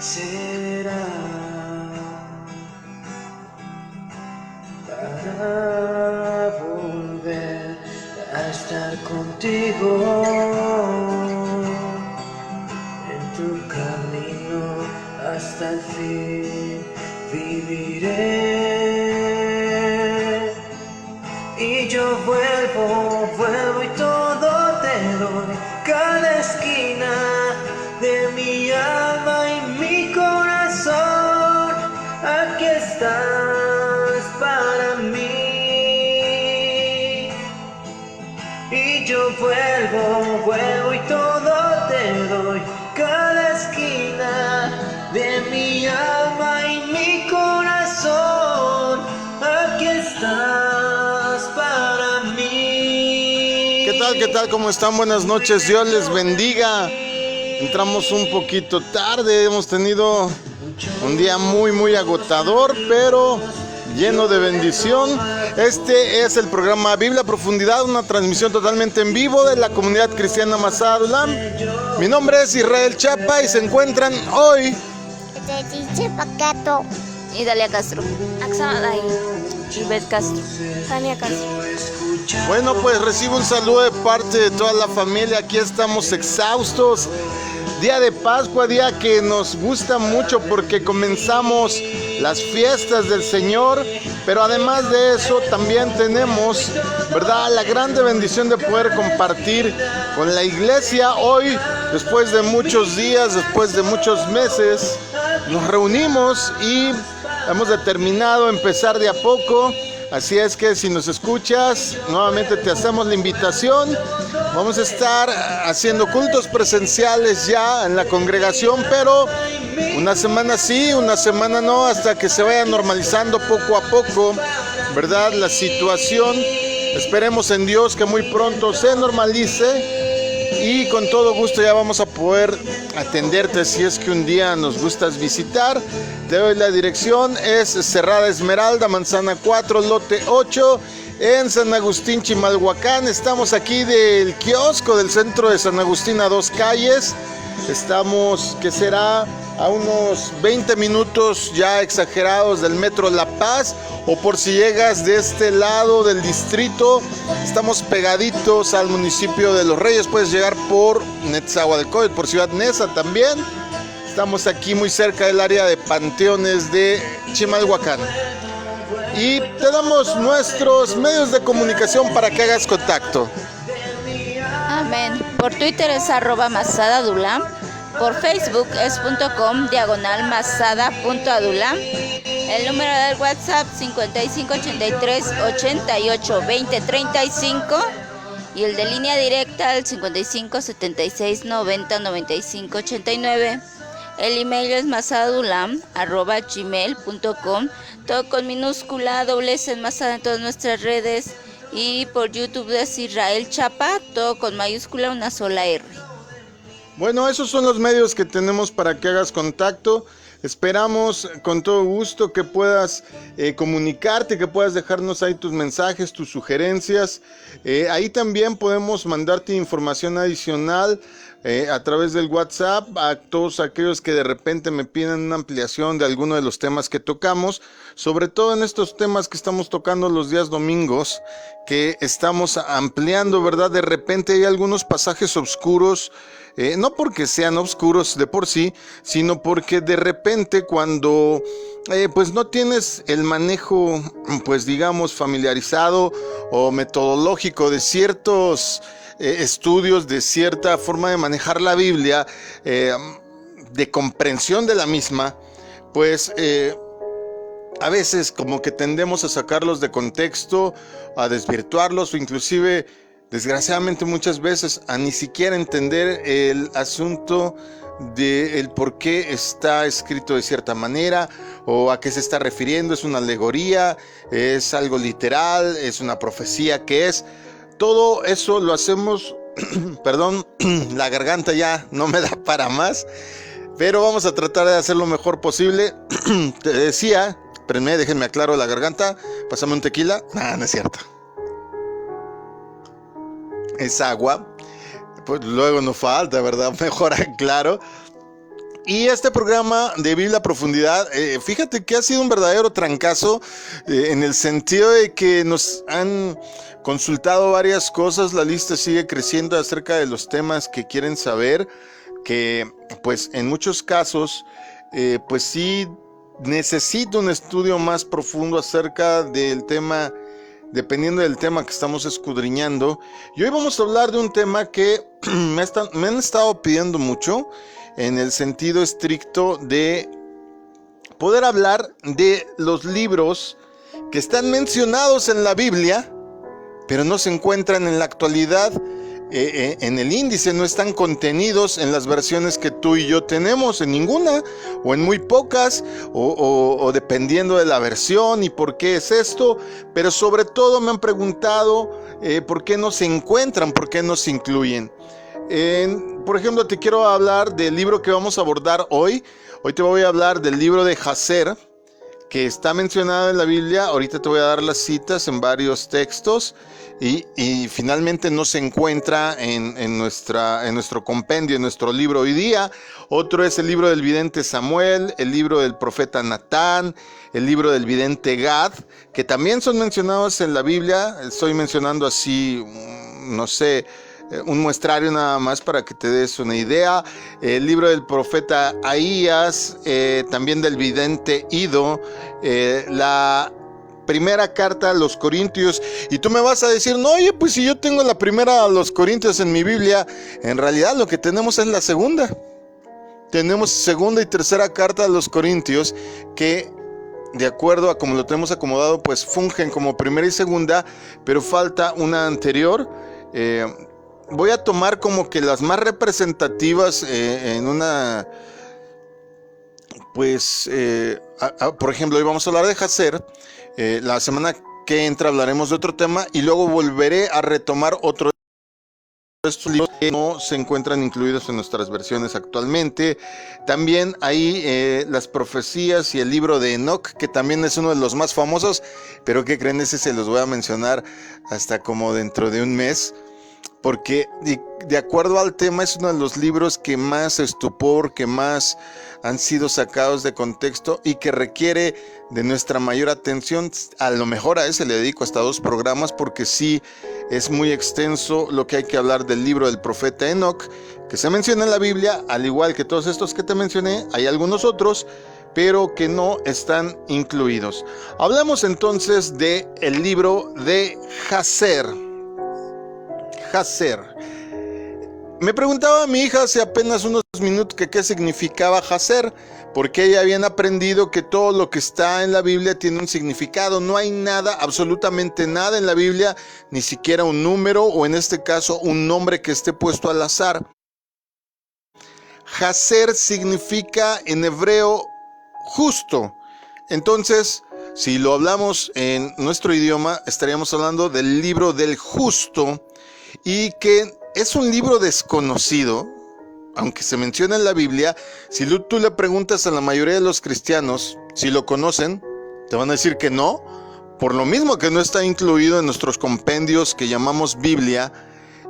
será para volver a estar contigo en tu camino hasta el fin. Viviré y yo vuelvo y todo te doy, cada esquina de mi alma y mi corazón. Aquí estás para mí y yo vuelvo y todo te doy, cada esquina de mi alma y mi corazón. Aquí estás para mí. ¿Qué tal? ¿Cómo están? Buenas noches, Dios les bendiga. Entramos un poquito tarde, hemos tenido un día muy agotador, pero lleno de bendición. Este es el programa Biblia a Profundidad, una transmisión totalmente en vivo de la comunidad cristiana Masada Dulam. Mi nombre es Israel Chapa y se encuentran hoy Idalia Castro, Axamalay, Ivette Castro, Tania Castro. Bueno, pues recibo un saludo de parte de toda la familia. Aquí estamos exhaustos. Día de Pascua, día que nos gusta mucho porque comenzamos las fiestas del Señor, pero además de eso también tenemos, ¿verdad?, la grande bendición de poder compartir con la iglesia. Hoy, después de muchos días, después de muchos meses, nos reunimos y hemos determinado empezar de a poco. Así es que si nos escuchas, nuevamente te hacemos la invitación. Vamos a estar haciendo cultos presenciales ya en la congregación, pero una semana sí, una semana no, hasta que se vaya normalizando poco a poco, ¿verdad?, la situación. Esperemos en Dios que muy pronto se normalice y con todo gusto ya vamos a poder atenderte si es que un día nos gustas visitar. Te doy la dirección, es Cerrada Esmeralda, Manzana 4, Lote 8, en San Agustín, Chimalhuacán. Estamos aquí del kiosco del centro de San Agustín a 2 calles. Estamos, ¿qué será?, a unos 20 minutos ya exagerados del metro La Paz, o por si llegas de este lado del distrito, estamos pegaditos al municipio de Los Reyes. Puedes llegar por Netzahualcóyotl, por Ciudad Neza también. Estamos aquí muy cerca del área de panteones de Chimalhuacán. Y te damos nuestros medios de comunicación para que hagas contacto. Amén. Por Twitter es @masadadulam. Por Facebook es .com/masada.adulam. El número del WhatsApp 5583-882035. Y el de línea directa al 5576909589. El email es masadadulam@gmail.com. Todo con minúscula, doblez en Masada en todas nuestras redes. Y por YouTube es Israel Chapa, todo con mayúscula, una sola R. Bueno, esos son los medios que tenemos para que hagas contacto. Esperamos con todo gusto que puedas comunicarte, que puedas dejarnos ahí tus mensajes, tus sugerencias. Ahí también podemos mandarte información adicional a través del WhatsApp a todos aquellos que de repente me piden una ampliación de alguno de los temas que tocamos, sobre todo en estos temas que estamos tocando los días domingos, que estamos ampliando, ¿verdad? De repente hay algunos pasajes oscuros, no porque sean oscuros de por sí, sino porque de repente cuando pues no tienes el manejo, pues digamos, familiarizado o metodológico de ciertos estudios, de cierta forma de manejar la Biblia, de comprensión de la misma, pues a veces como que tendemos a sacarlos de contexto, a desvirtuarlos o inclusive, desgraciadamente muchas veces, a ni siquiera entender el asunto de el por qué está escrito de cierta manera o a qué se está refiriendo. Es una alegoría, es algo literal, es una profecía, ¿qué es? Todo eso lo hacemos, perdón, la garganta ya no me da para más, pero vamos a tratar de hacer lo mejor posible. Te decía, espérenme, déjenme aclaro la garganta, pásame un tequila. No es cierto. Es agua, pues luego no falta, ¿verdad? Mejor aclaro. Y este programa de Biblia a Profundidad, fíjate que ha sido un verdadero trancazo en el sentido de que nos han consultado varias cosas, la lista sigue creciendo acerca de los temas que quieren saber, que pues en muchos casos pues sí necesito un estudio más profundo acerca del tema, dependiendo del tema que estamos escudriñando. Y hoy vamos a hablar de un tema que me han estado pidiendo mucho, en el sentido estricto de poder hablar de los libros que están mencionados en la Biblia, pero no se encuentran en la actualidad en el índice, no están contenidos en las versiones que tú y yo tenemos, en ninguna, o en muy pocas, o dependiendo de la versión y por qué es esto, pero sobre todo me han preguntado por qué no se encuentran, por qué no se incluyen. Por ejemplo, te quiero hablar del libro que vamos a abordar hoy. Hoy te voy a hablar del libro de Jazer, que está mencionado en la Biblia. Ahorita te voy a dar las citas en varios textos y finalmente no se encuentra en nuestro compendio, en nuestro libro hoy día. Otro es el libro del vidente Samuel, el libro del profeta Natán, el libro del vidente Gad, que también son mencionados en la Biblia. Estoy mencionando así, no sé, un muestrario nada más para que te des una idea. El libro del profeta Ahías, también del vidente Ido, la primera carta a los Corintios. Y tú me vas a decir, no, oye, pues si yo tengo la primera a los Corintios en mi Biblia, en realidad lo que tenemos es la segunda. Tenemos segunda y tercera carta a los Corintios que, de acuerdo a como lo tenemos acomodado, pues fungen como primera y segunda, pero falta una anterior. Voy a tomar como que las más representativas en una, pues, por ejemplo, hoy vamos a hablar de Jazer. La semana que entra hablaremos de otro tema y luego volveré a retomar otro de estos libros que no se encuentran incluidos en nuestras versiones actualmente. También hay las profecías y el libro de Enoch, que también es uno de los más famosos, pero ¿qué creen? Ese se los voy a mencionar hasta como dentro de un mes, porque de acuerdo al tema es uno de los libros que más estupor, que más han sido sacados de contexto y que requiere de nuestra mayor atención. A lo mejor a ese le dedico hasta 2 programas, porque sí es muy extenso lo que hay que hablar del libro del profeta Enoch, que se menciona en la Biblia, al igual que todos estos que te mencioné. Hay algunos otros, pero que no están incluidos. Hablamos entonces del libro de Jazer. Me preguntaba mi hija hace apenas unos minutos que qué significaba Jazer, porque ella habían aprendido que todo lo que está en la Biblia tiene un significado. No hay nada, absolutamente nada en la Biblia, ni siquiera un número o en este caso un nombre que esté puesto al azar. Jazer significa en hebreo justo. Entonces, si lo hablamos en nuestro idioma, estaríamos hablando del libro del justo, y que es un libro desconocido, aunque se menciona en la Biblia. Si tú le preguntas a la mayoría de los cristianos si lo conocen, te van a decir que no, por lo mismo que no está incluido en nuestros compendios que llamamos Biblia.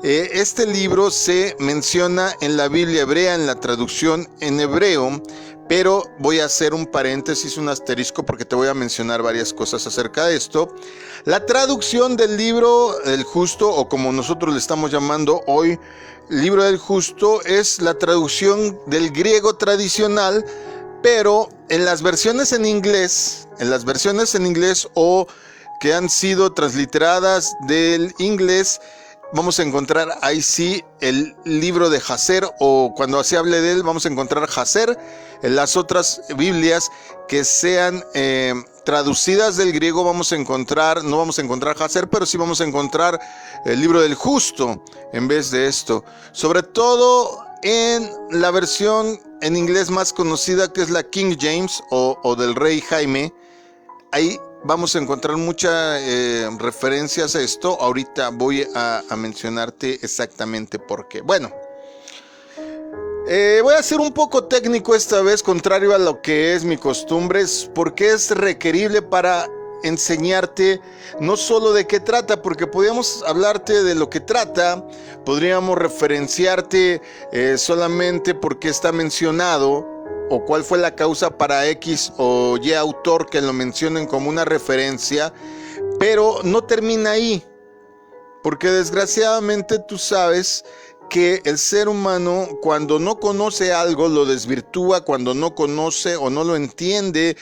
Este libro se menciona en la Biblia hebrea, en la traducción en hebreo, pero voy a hacer un paréntesis, un asterisco, porque te voy a mencionar varias cosas acerca de esto. La traducción del libro del justo, o como nosotros le estamos llamando hoy, libro del justo, es la traducción del griego tradicional, pero en las versiones en inglés o que han sido transliteradas del inglés, vamos a encontrar ahí sí el libro de Jazer, o cuando se hable de él vamos a encontrar Jazer. En las otras Biblias que sean traducidas del griego no vamos a encontrar Jazer, pero sí vamos a encontrar el libro del justo en vez de esto. Sobre todo en la versión en inglés más conocida, que es la King James o del Rey Jaime. Ahí vamos a encontrar muchas referencias a esto. Ahorita voy a mencionarte exactamente por qué. Bueno, voy a ser un poco técnico esta vez, contrario a lo que es mi costumbre, porque es requerible para enseñarte no solo de qué trata, porque podríamos hablarte de lo que trata, podríamos referenciarte solamente porque está mencionado, o cuál fue la causa para X o Y autor que lo mencionen como una referencia, pero no termina ahí, porque desgraciadamente tú sabes que el ser humano, cuando no conoce algo, lo desvirtúa. Cuando no conoce o no lo entiende,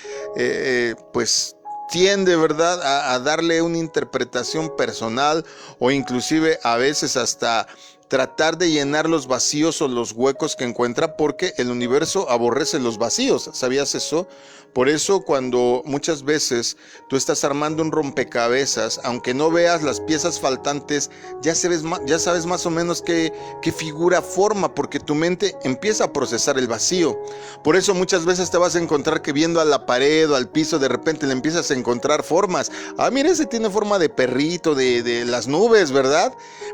pues tiende, ¿verdad?, a darle una interpretación personal, o inclusive a veces hasta tratar de llenar los vacíos o los huecos que encuentra, porque el universo aborrece los vacíos. ¿Sabías eso? Por eso, cuando muchas veces tú estás armando un rompecabezas, aunque no veas las piezas faltantes, ya sabes más o menos qué figura forma, porque tu mente empieza a procesar el vacío. Por eso muchas veces te vas a encontrar que viendo a la pared o al piso, de repente le empiezas a encontrar formas. Ah, mira, ese tiene forma de perrito, de las nubes, ¿verdad?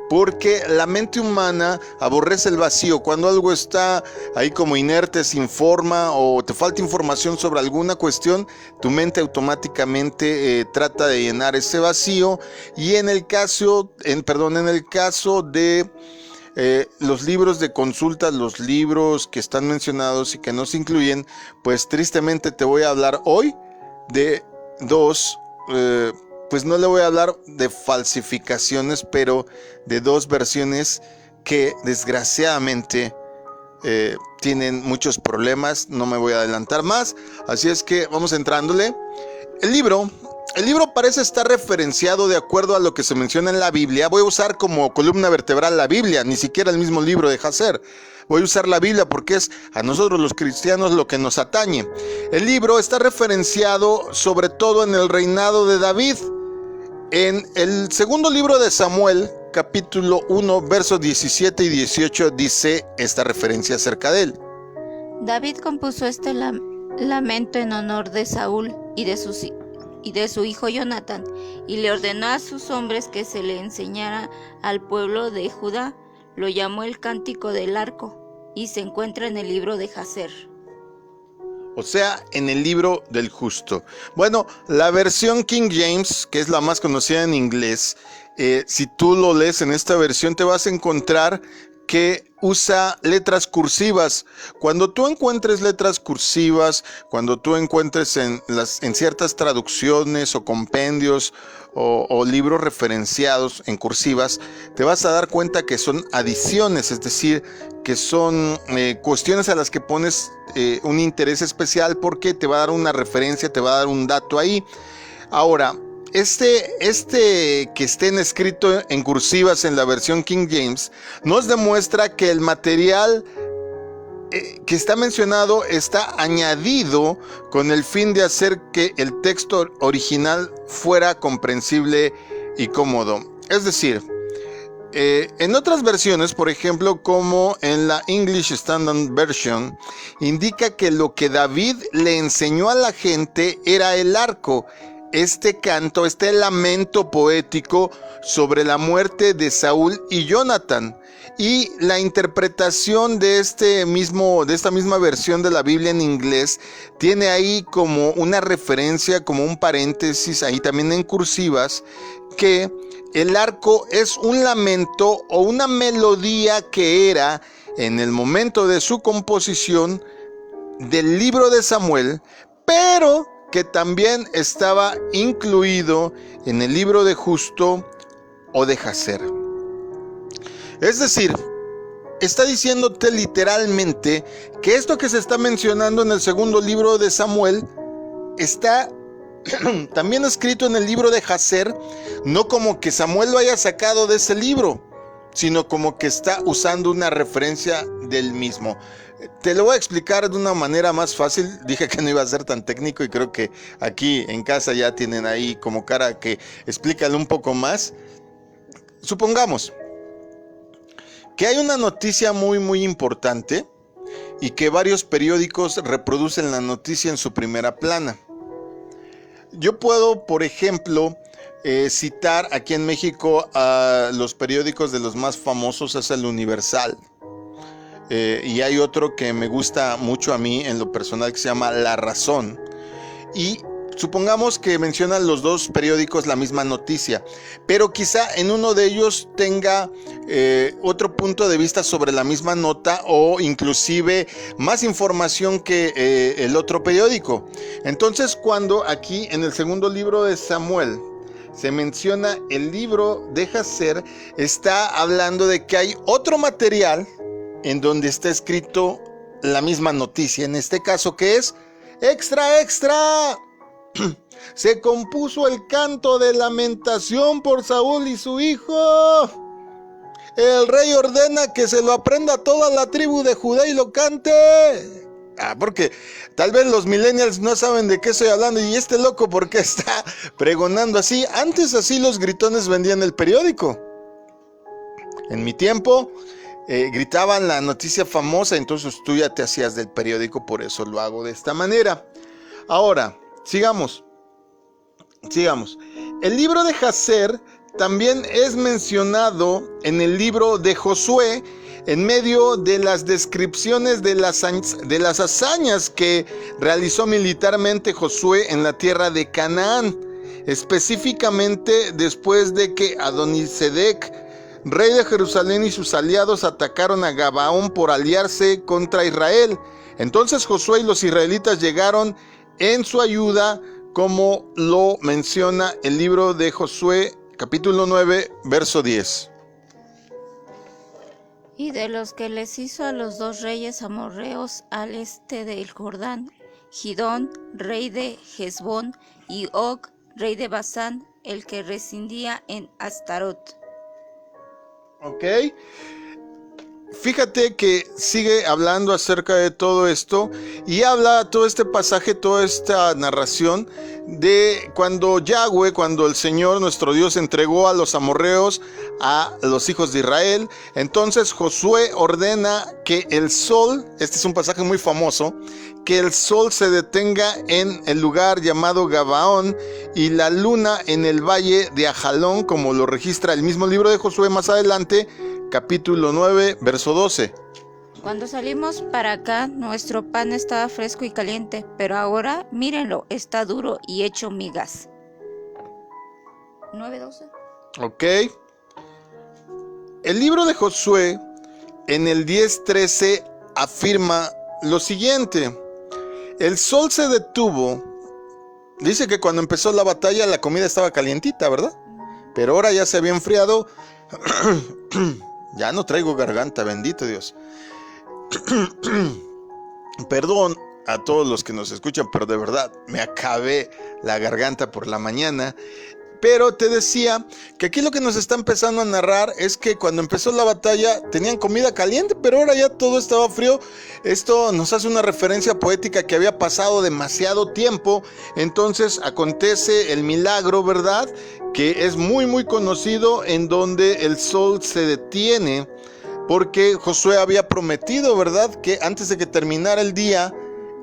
Porque la mente humana aborrece el vacío. Cuando algo está ahí como inerte, sin forma, o te falta información sobre alguna cuestión, tu mente automáticamente trata de llenar ese vacío. Y en el caso de los libros de consulta, los libros que están mencionados y que no se incluyen, pues tristemente te voy a hablar hoy de dos, pues no le voy a hablar de falsificaciones, pero de dos versiones que desgraciadamente tienen muchos problemas. No me voy a adelantar más, así es que vamos entrándole. El libro parece estar referenciado de acuerdo a lo que se menciona en la Biblia. Voy a usar como columna vertebral la Biblia, ni siquiera el mismo libro de Jasser. Voy a usar la Biblia porque es a nosotros los cristianos lo que nos atañe. El libro está referenciado sobre todo en el reinado de David. En el segundo libro de Samuel, capítulo 1, versos 17 y 18, dice esta referencia acerca de él. David compuso este lamento en honor de Saúl y de su hijo Jonatán, y le ordenó a sus hombres que se le enseñara al pueblo de Judá. Lo llamó el Cántico del Arco, y se encuentra en el libro de Jasser. O sea, en el libro del justo. Bueno, la versión King James, que es la más conocida en inglés, si tú lo lees en esta versión, te vas a encontrar que usa letras cursivas. Cuando tú encuentres letras cursivas, cuando tú encuentres en ciertas traducciones o compendios o libros referenciados en cursivas, te vas a dar cuenta que son adiciones, es decir, que son cuestiones a las que pones un interés especial, porque te va a dar una referencia, te va a dar un dato ahí. Ahora, que estén escrito en cursivas en la versión King James nos demuestra que el material que está mencionado está añadido con el fin de hacer que el texto original fuera comprensible y cómodo. Es decir, en otras versiones, por ejemplo, como en la English Standard Version, indica que lo que David le enseñó a la gente era el arco. Este canto, este lamento poético sobre la muerte de Saúl y Jonatán. Y la interpretación de esta misma versión de la Biblia en inglés tiene ahí como una referencia, como un paréntesis ahí también en cursivas, que el arco es un lamento o una melodía que era en el momento de su composición del libro de Samuel, pero que también estaba incluido en el libro de Justo o de Jasser. Es decir, está diciéndote literalmente que esto que se está mencionando en el segundo libro de Samuel está también escrito en el libro de Jasser, no como que Samuel lo haya sacado de ese libro, sino como que está usando una referencia del mismo. Te lo voy a explicar de una manera más fácil. Dije que no iba a ser tan técnico y creo que aquí en casa ya tienen ahí como cara que explícale un poco más. Supongamos que hay una noticia muy muy importante y que varios periódicos reproducen la noticia en su primera plana. Yo puedo, por ejemplo, citar aquí en México a los periódicos de los más famosos, es el Universal. Y hay otro que me gusta mucho a mí en lo personal que se llama La Razón. Y supongamos que mencionan los dos periódicos la misma noticia, pero quizá en uno de ellos tenga otro punto de vista sobre la misma nota o inclusive más información que el otro periódico. Entonces, cuando aquí en el segundo libro de Samuel se menciona el libro de Jazer, está hablando de que hay otro material en donde está escrito la misma noticia, en este caso que es extra, extra. Se compuso el canto de lamentación por Saúl y su hijo. El rey ordena que se lo aprenda toda la tribu de Judá y lo cante. Porque tal vez los millennials no saben de qué estoy hablando. Y este loco, ¿por qué está pregonando así? Antes así los gritones vendían el periódico. En mi tiempo gritaban la noticia famosa, entonces tú ya te hacías del periódico, por eso lo hago de esta manera. Ahora, sigamos. El libro de Jazer también es mencionado en el libro de Josué en medio de las descripciones de las hazañas que realizó militarmente Josué en la tierra de Canaán, específicamente después de que Adonisedec, rey de Jerusalén, y sus aliados atacaron a Gabaón por aliarse contra Israel. Entonces Josué y los israelitas llegaron en su ayuda, como lo menciona el libro de Josué, capítulo 9, verso 10. Y de los que les hizo a los dos reyes amorreos al este del Jordán, Gidón, rey de Hesbón, y Og, rey de Basán, el que residía en Astarot. Ok. Fíjate que sigue hablando acerca de todo esto y habla todo este pasaje, toda esta narración de cuando Yahweh, cuando el Señor nuestro Dios entregó a los amorreos a los hijos de Israel. Entonces Josué ordena que el sol, este es un pasaje muy famoso, que el sol se detenga en el lugar llamado Gabaón y la luna en el valle de Ajalón, como lo registra el mismo libro de Josué más adelante, capítulo 9, verso 12. Cuando salimos para acá, nuestro pan estaba fresco y caliente, pero ahora, mírenlo, está duro y hecho migas. 9:12. Ok. El libro de Josué, en el 10:13, afirma lo siguiente. El sol se detuvo. Dice que cuando empezó la batalla la comida estaba calientita, ¿verdad? Pero ahora ya se había enfriado. Ya no traigo garganta, bendito Dios. Perdón a todos los que nos escuchan, pero de verdad me acabé la garganta por la mañana. Pero te decía que aquí lo que nos está empezando a narrar es que cuando empezó la batalla tenían comida caliente, pero ahora ya todo estaba frío. Esto nos hace una referencia poética que había pasado demasiado tiempo. Entonces acontece el milagro, ¿verdad? Que es muy muy conocido, en donde el sol se detiene, porque Josué había prometido, ¿verdad?, que antes de que terminara el día,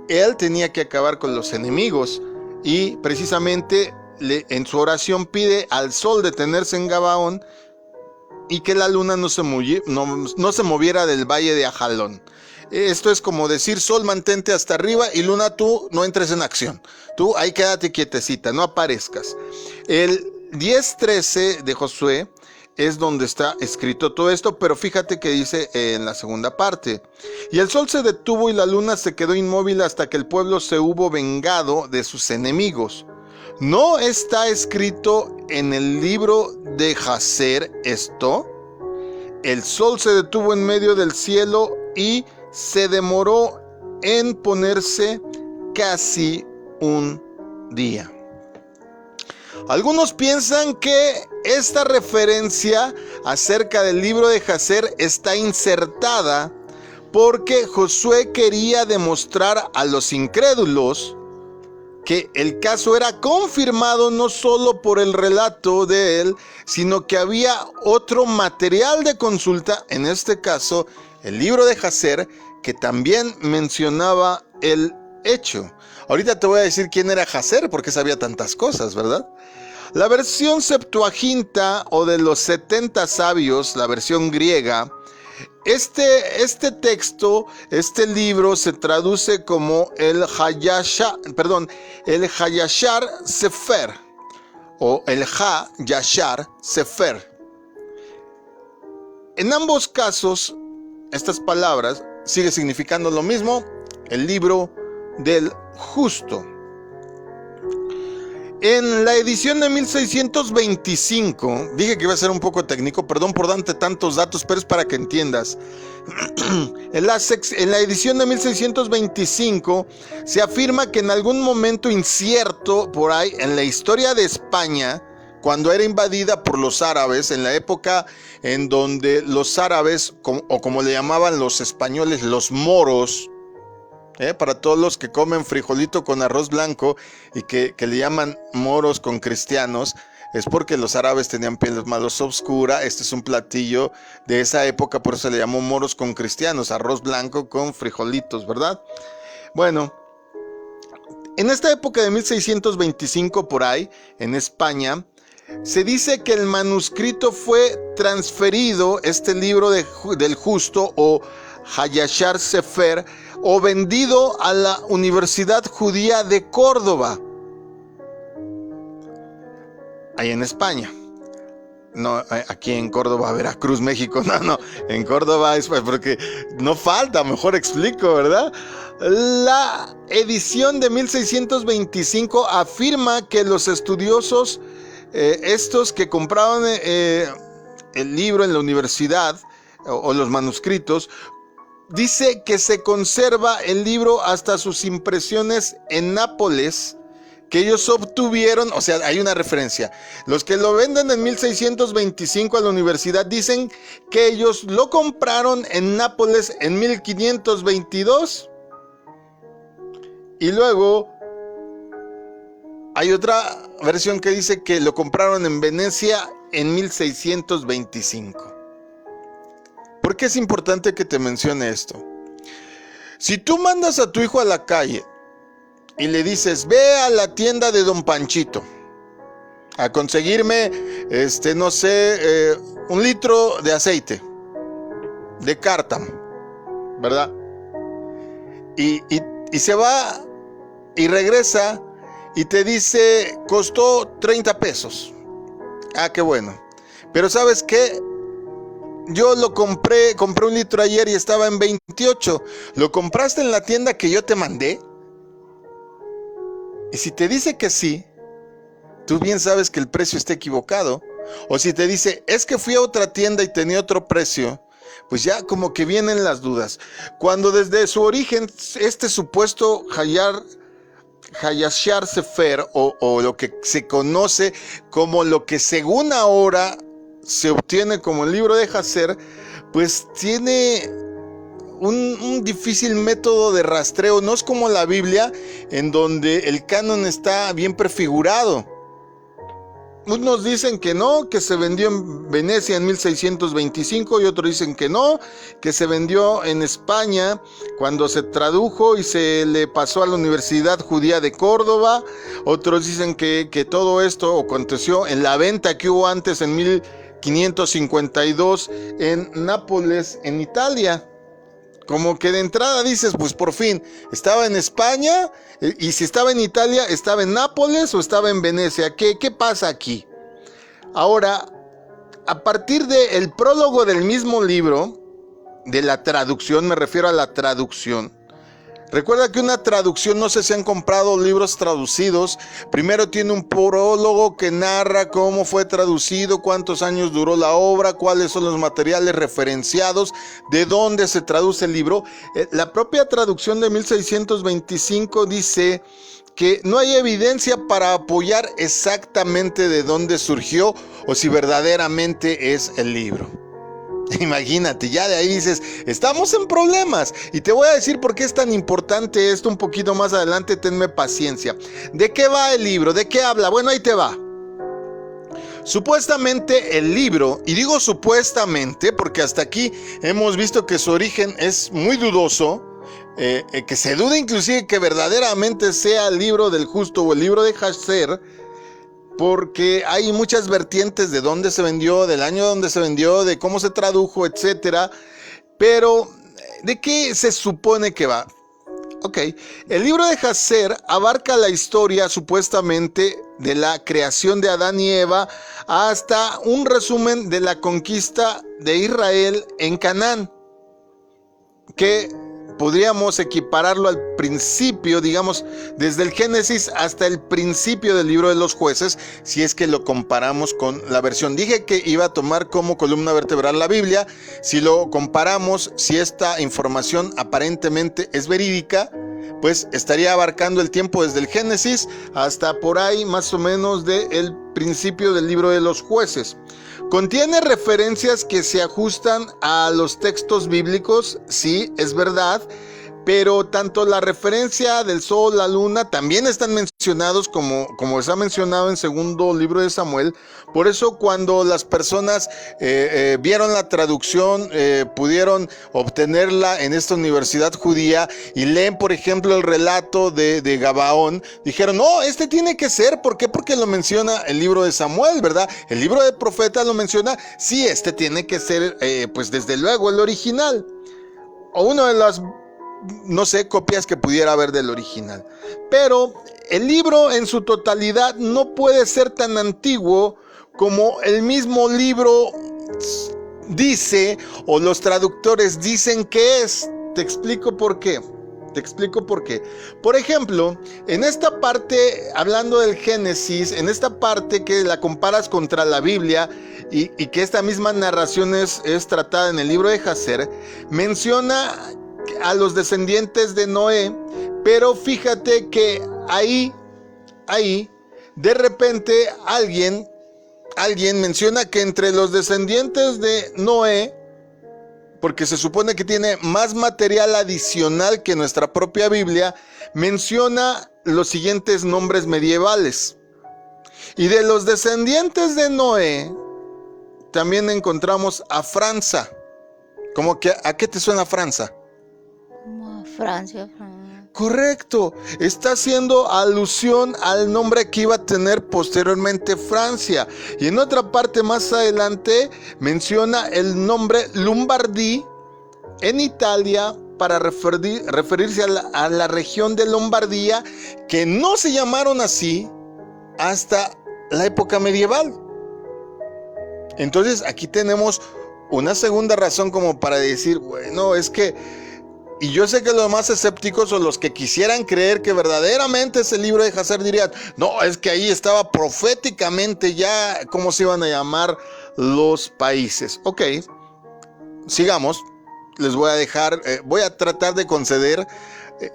él tenía que acabar con los enemigos. Y precisamente en su oración pide al sol detenerse en Gabaón y que la luna no se moviera del valle de Ajalón. Esto es como decir: sol, mantente hasta arriba, y luna, tú no entres en acción. Tú ahí quédate quietecita, no aparezcas. El 10:13 de Josué es donde está escrito todo esto, pero fíjate que dice en la segunda parte: y el sol se detuvo y la luna se quedó inmóvil hasta que el pueblo se hubo vengado de sus enemigos. ¿No está escrito en el libro de Jazer esto? El sol se detuvo en medio del cielo y se demoró en ponerse casi un día. Algunos piensan que esta referencia acerca del libro de Jazer está insertada porque Josué quería demostrar a los incrédulos que el caso era confirmado no solo por el relato de él, sino que había otro material de consulta, en este caso el libro de Jazer, que también mencionaba el hecho. Ahorita te voy a decir quién era Jazer, porque sabía tantas cosas, ¿verdad? La versión Septuaginta, o de los 70 sabios, la versión griega, Este texto, este libro se traduce como el Hayashar Sefer o el Ha-Yashar Sefer. En ambos casos, estas palabras siguen significando lo mismo, el libro del justo. En la edición de 1625, dije que iba a ser un poco técnico, perdón por darte tantos datos, pero es para que entiendas. En la edición de 1625 se afirma que en algún momento incierto por ahí en la historia de España, cuando era invadida por los árabes, en la época en donde los árabes, o como le llamaban los españoles, los moros, para todos los que comen frijolito con arroz blanco y que le llaman moros con cristianos, es porque los árabes tenían piel más oscura. Este es un platillo de esa época, por eso se le llamó moros con cristianos, arroz blanco con frijolitos, ¿verdad? Bueno, en esta época de 1625 por ahí, en España, se dice que el manuscrito fue transferido, este libro del justo o Hayashar Sefer, o vendido a la Universidad Judía de Córdoba, ahí en España. No, aquí en Córdoba, Veracruz, México, no, en Córdoba es porque no falta, mejor explico, ¿verdad? La edición de 1625 afirma que los estudiosos, estos que compraban el libro en la universidad o los manuscritos, dice que se conserva el libro hasta sus impresiones en Nápoles, que ellos obtuvieron, o sea, hay una referencia. Los que lo venden en 1625 a la universidad dicen que ellos lo compraron en Nápoles en 1522. Y luego hay otra versión que dice que lo compraron en Venecia en 1625. ¿Por qué es importante que te mencione esto? Si tú mandas a tu hijo a la calle y le dices, ve a la tienda de Don Panchito a conseguirme, no sé, 1 litro de aceite de cártamo, ¿verdad? Y se va y regresa y te dice, costó 30 pesos. Ah, qué bueno. Pero ¿sabes qué? Yo lo compré 1 litro ayer y estaba en 28. ¿Lo compraste en la tienda que yo te mandé? Y si te dice que sí, tú bien sabes que el precio está equivocado. O si te dice, es que fui a otra tienda y tenía otro precio, pues ya como que vienen las dudas. Cuando desde su origen este supuesto Hayashar Sefer o lo que se conoce como lo que según ahora se obtiene como el libro de Hazer, pues tiene un difícil método de rastreo. No es como la Biblia, en donde el canon está bien prefigurado. Unos dicen que no, que se vendió en Venecia en 1625, y otros dicen que no, que se vendió en España cuando se tradujo y se le pasó a la Universidad Judía de Córdoba. Otros dicen que todo esto aconteció en la venta que hubo antes en 1552 en Nápoles, en Italia. Como que de entrada dices, pues por fin, ¿estaba en España? Y si estaba en Italia, ¿estaba en Nápoles o estaba en Venecia? ¿Qué pasa aquí? Ahora, a partir del prólogo del mismo libro, de la traducción, me refiero a la traducción. Recuerda que una traducción, no sé si han comprado libros traducidos, primero tiene un prólogo que narra cómo fue traducido, cuántos años duró la obra, cuáles son los materiales referenciados, de dónde se traduce el libro. La propia traducción de 1625 dice que no hay evidencia para apoyar exactamente de dónde surgió o si verdaderamente es el libro. Imagínate, ya de ahí dices, estamos en problemas. Y te voy a decir por qué es tan importante esto un poquito más adelante, tenme paciencia. ¿De qué va el libro? ¿De qué habla? Bueno, ahí te va. Supuestamente el libro, y digo supuestamente porque hasta aquí hemos visto que su origen es muy dudoso, que se duda inclusive que verdaderamente sea el libro del justo o el libro de Hazer, porque hay muchas vertientes de dónde se vendió, del año donde se vendió, de cómo se tradujo, etcétera. Pero, ¿de qué se supone que va? Ok, el libro de Jasher abarca la historia supuestamente de la creación de Adán y Eva hasta un resumen de la conquista de Israel en Canaán, que podríamos equipararlo al principio, digamos, desde el Génesis hasta el principio del libro de los Jueces, si es que lo comparamos con la versión. Dije que iba a tomar como columna vertebral la Biblia. Si lo comparamos, si esta información aparentemente es verídica, pues estaría abarcando el tiempo desde el Génesis hasta por ahí más o menos del principio del libro de los Jueces. Contiene referencias que se ajustan a los textos bíblicos, sí, es verdad, pero tanto la referencia del sol, la luna, también están mencionados como está mencionado en segundo libro de Samuel. Por eso cuando las personas vieron la traducción, pudieron obtenerla en esta universidad judía y leen, por ejemplo, el relato de Gabaón, dijeron, no, este tiene que ser, ¿por qué? Porque lo menciona el libro de Samuel, ¿verdad? El libro de profetas lo menciona, sí, este tiene que ser, pues desde luego, el original. O una de las, no sé, copias que pudiera haber del original. Pero el libro en su totalidad no puede ser tan antiguo como el mismo libro dice o los traductores dicen que es. Te explico por qué. Por ejemplo, en esta parte, hablando del Génesis, en esta parte que la comparas contra la Biblia y que esta misma narración es tratada en el libro de Jasher, menciona a los descendientes de Noé, pero fíjate que ahí, de repente alguien menciona que entre los descendientes de Noé, porque se supone que tiene más material adicional que nuestra propia Biblia, menciona los siguientes nombres medievales. Y de los descendientes de Noé, también encontramos a Franza. ¿Cómo que a qué te suena Franza? Francia. Correcto, está haciendo alusión al nombre que iba a tener posteriormente Francia. Y en otra parte más adelante menciona el nombre Lombardí en Italia para referirse a la región de Lombardía, que no se llamaron así hasta la época medieval. Entonces aquí tenemos una segunda razón como para decir, bueno, es que... Y yo sé que los más escépticos o los que quisieran creer que verdaderamente es el libro de Jasher dirían, no, es que ahí estaba proféticamente ya cómo se iban a llamar los países. Ok, sigamos. Les voy a dejar, voy a tratar de conceder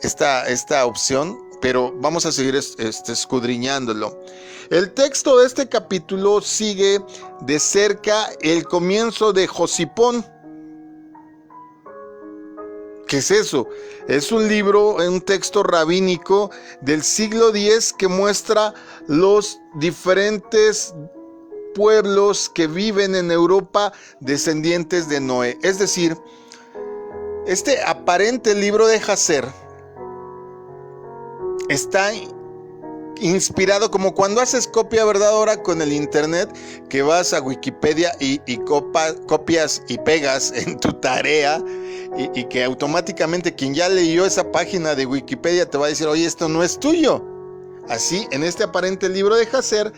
esta opción, pero vamos a seguir escudriñándolo. El texto de este capítulo sigue de cerca el comienzo de Josipón. ¿Qué es eso? Es un libro, un texto rabínico del siglo X que muestra los diferentes pueblos que viven en Europa descendientes de Noé. Es decir, este aparente libro de Jasher está inspirado como cuando haces copia, ¿verdad? Ahora con el internet, que vas a Wikipedia y copias y pegas en tu tarea y que automáticamente quien ya leyó esa página de Wikipedia te va a decir, oye, esto no es tuyo. Así, en este aparente libro de Jasher,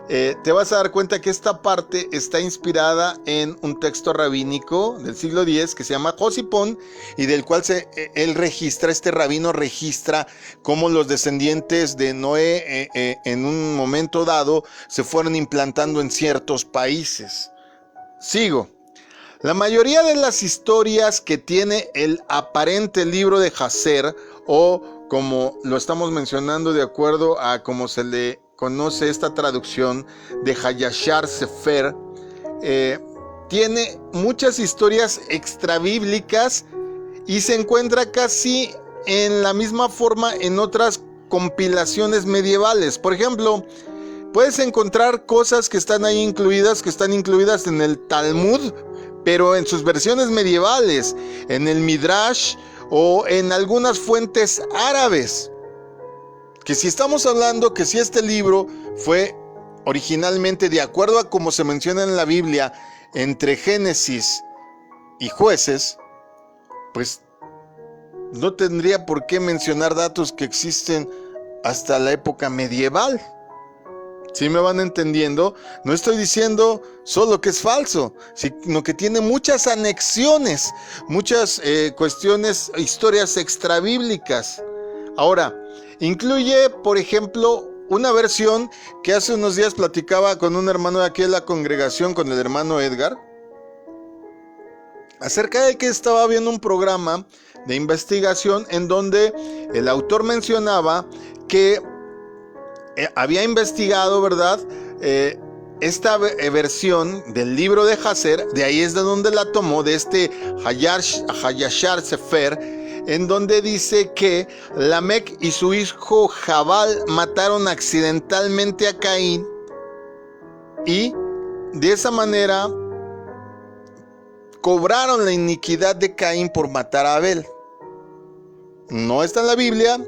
te vas a dar cuenta que esta parte está inspirada en un texto rabínico del siglo X que se llama Josipón y del cual este rabino registra cómo los descendientes de Noé en un momento dado se fueron implantando en ciertos países. Sigo. La mayoría de las historias que tiene el aparente libro de Jasher, o como lo estamos mencionando de acuerdo a cómo se le conoce esta traducción de Hayashar Sefer, tiene muchas historias extrabíblicas y se encuentra casi en la misma forma en otras compilaciones medievales. Por ejemplo, puedes encontrar cosas que están ahí incluidas, en el Talmud, pero en sus versiones medievales, en el Midrash o en algunas fuentes árabes. Que si estamos hablando que si este libro fue originalmente, de acuerdo a como se menciona en la Biblia, entre Génesis y Jueces, pues no tendría por qué mencionar datos que existen hasta la época medieval. ¿Sí me van entendiendo? No estoy diciendo solo que es falso, sino que tiene muchas anexiones, muchas cuestiones, historias extrabíblicas. Ahora, incluye, por ejemplo, una versión que hace unos días platicaba con un hermano de aquí de la congregación, con el hermano Edgar, acerca de que estaba viendo un programa de investigación en donde el autor mencionaba que había investigado, ¿verdad? Esta versión del libro de Jasher, de ahí es de donde la tomó, de este Hayashar Sefer, en donde dice que Lamec y su hijo Jabal mataron accidentalmente a Caín y de esa manera cobraron la iniquidad de Caín por matar a Abel. No está en la Biblia,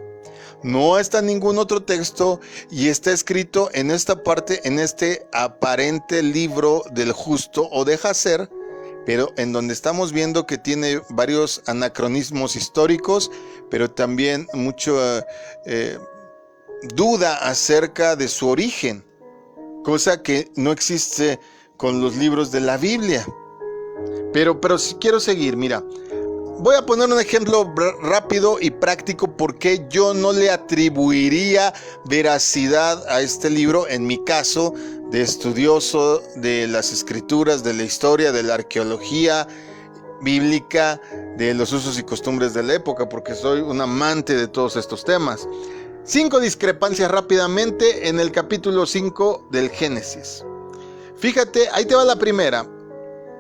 no está en ningún otro texto y está escrito en esta parte, en este aparente libro del justo o de Jasher, pero en donde estamos viendo que tiene varios anacronismos históricos, pero también mucha duda acerca de su origen, cosa que no existe con los libros de la Biblia. Pero si quiero seguir, mira, voy a poner un ejemplo rápido y práctico porque yo no le atribuiría veracidad a este libro, en mi caso, de estudioso de las escrituras, de la historia, de la arqueología bíblica, de los usos y costumbres de la época, porque soy un amante de todos estos temas. 5 discrepancias rápidamente en el capítulo 5 del Génesis. Fíjate, ahí te va la primera.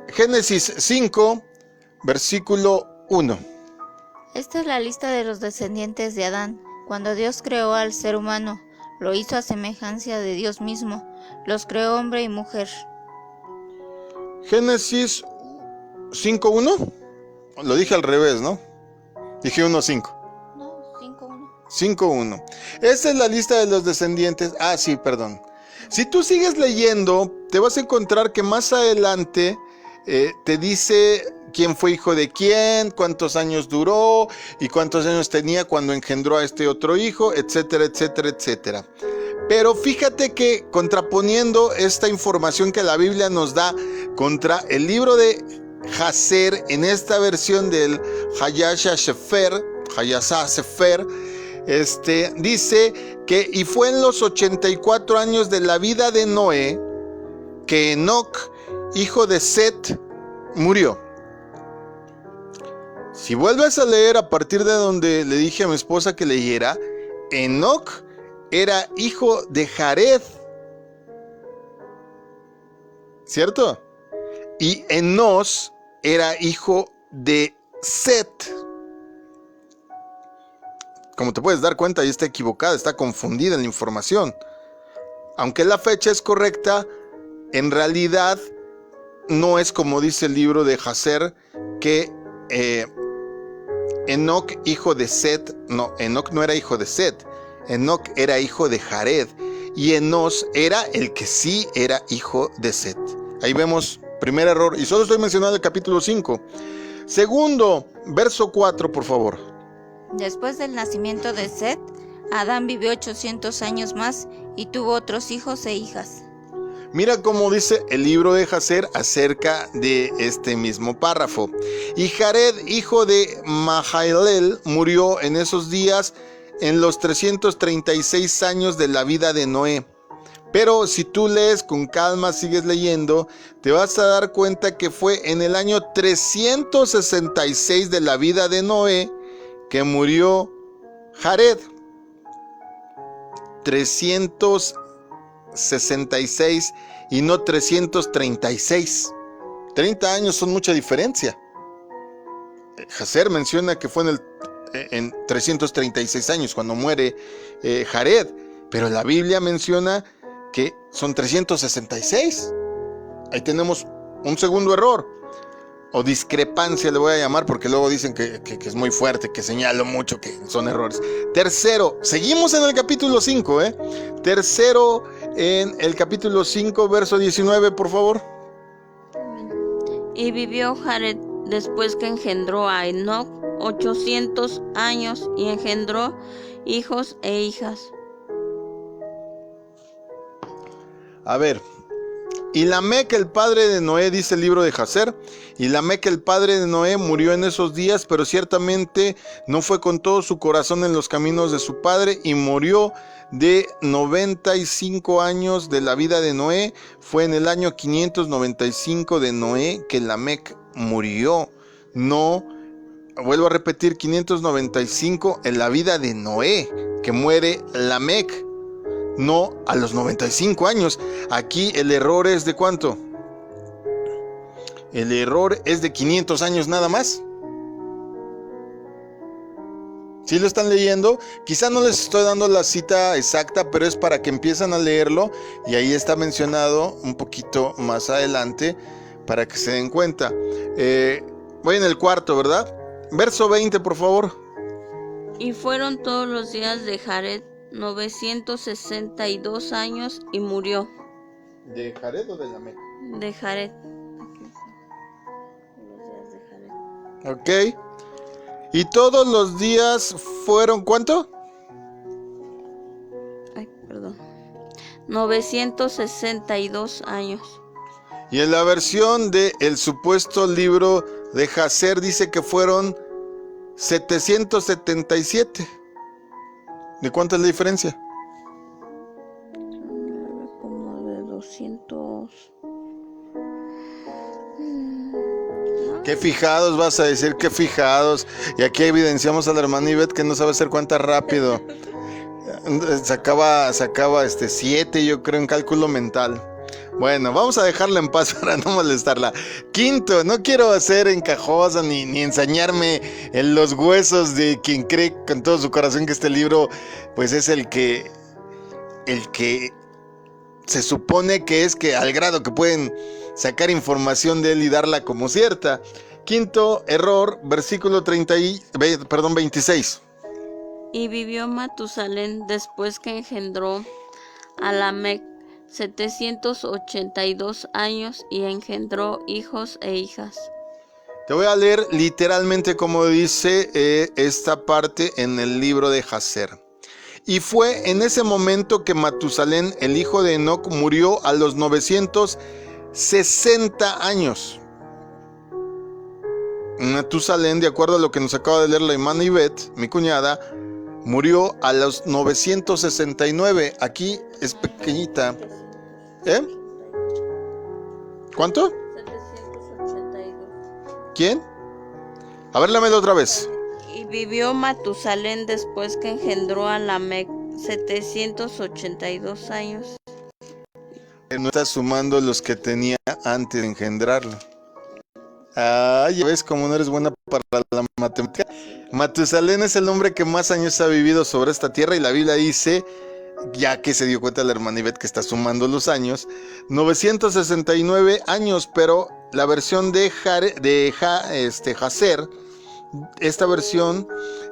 Génesis 5, versículo 1. Esta es la lista de los descendientes de Adán. Cuando Dios creó al ser humano, lo hizo a semejanza de Dios mismo. Los creó hombre y mujer. Génesis 5.1. Lo dije al revés, ¿no? Dije 1.5. No, 5.1. 5.1. Esta es la lista de los descendientes. Ah, sí, perdón. Si tú sigues leyendo, te vas a encontrar que más adelante te dice quién fue hijo de quién, cuántos años duró y cuántos años tenía cuando engendró a este otro hijo, etcétera, etcétera, etcétera. Pero fíjate que contraponiendo esta información que la Biblia nos da contra el libro de Jasher, en esta versión del Hayashar Sefer, dice que y fue en los 84 años de la vida de Noé que Enoc, hijo de Set, murió. Si vuelves a leer a partir de donde le dije a mi esposa que leyera, Enoc era hijo de Jared, ¿cierto? Y Enos era hijo de Set. Como te puedes dar cuenta, ahí está equivocada, está confundida en la información. Aunque la fecha es correcta, en realidad no es como dice el libro de Jasher, que Enoc, hijo de Set, no, Enoc no era hijo de Set, Enoc era hijo de Jared, y Enos era el que sí era hijo de Set. Ahí vemos, primer error, y solo estoy mencionando el capítulo 5. Segundo, verso 4, por favor. Después del nacimiento de Set, Adán vivió 800 años más y tuvo otros hijos e hijas. Mira cómo dice el libro de Jasher acerca de este mismo párrafo. Y Jared, hijo de Mahalalel, murió en esos días en los 336 años de la vida de Noé. Pero si tú lees con calma, sigues leyendo, te vas a dar cuenta que fue en el año 366 de la vida de Noé que murió Jared. 366 y no 336. 30 años son mucha diferencia. Jasher menciona que fue en 336 años cuando muere Jared, pero la Biblia menciona que son 366. Ahí tenemos un segundo error, o discrepancia le voy a llamar, porque luego dicen que es muy fuerte, que señalo mucho que son errores. Tercero, seguimos en el capítulo 5, Tercero, en el capítulo 5, verso 19, por favor. Y vivió Jared después que engendró a Enoc 800 años y engendró hijos e hijas. A ver, y Lamec, el padre de Noé, dice el libro de Jacer, y Lamec, el padre de Noé, murió en esos días, pero ciertamente no fue con todo su corazón en los caminos de su padre, y murió de 95 años de la vida de Noé. Fue en el año 595 de Noé que Lamec murió. No, vuelvo a repetir, 595 en la vida de Noé, que muere Lamec. No a los 95 años. Aquí el error es de ¿cuánto? El error es de 500 años nada más. ¿Sí lo están leyendo? Quizá no les estoy dando la cita exacta, pero es para que empiecen a leerlo. Y ahí está mencionado un poquito más adelante para que se den cuenta. Voy en el cuarto, ¿verdad? Verso 20, por favor. Y fueron todos los días de Jared 962 años y murió. ¿De Jared o de Lamec? De Jared. Ok. Y todos los días fueron ¿cuánto? Ay, perdón. 962 años. Y en la versión del supuesto libro de Jacer dice que fueron 777. ¿De cuánto es la diferencia? Como de 200. Qué fijados vas a decir, qué fijados. Y aquí evidenciamos a la hermana Ivette que no sabe hacer cuenta rápido. Sacaba 7, yo creo, en cálculo mental. Bueno, vamos a dejarla en paz para no molestarla. Quinto, no quiero hacer encajosa ni ensañarme en los huesos de quien cree con todo su corazón que este libro pues es el que se supone que es que al grado que pueden sacar información de él y darla como cierta. Quinto error, versículo 26. Y vivió Matusalén después que engendró a Lamec 782 años y engendró hijos e hijas. Te voy a leer literalmente como dice esta parte en el libro de Jacer. Y fue en ese momento que Matusalén, el hijo de Enoc, murió a los 960 años. Matusalén, de acuerdo a lo que nos acaba de leer la hermana Ivette, mi cuñada, murió a los 969. Aquí es pequeñita. ¿Cuánto? 782. ¿Quién? A ver, léamelo otra vez. Y vivió Matusalén después que engendró a Lamec 782 años. No está sumando los que tenía antes de engendrarlo. Ah, ya ves cómo no eres buena para la matemática. Matusalén es el hombre que más años ha vivido sobre esta tierra y la Biblia dice, ya que se dio cuenta la hermana Ivette que está sumando los años, 969 años, pero la versión de Jacer, esta versión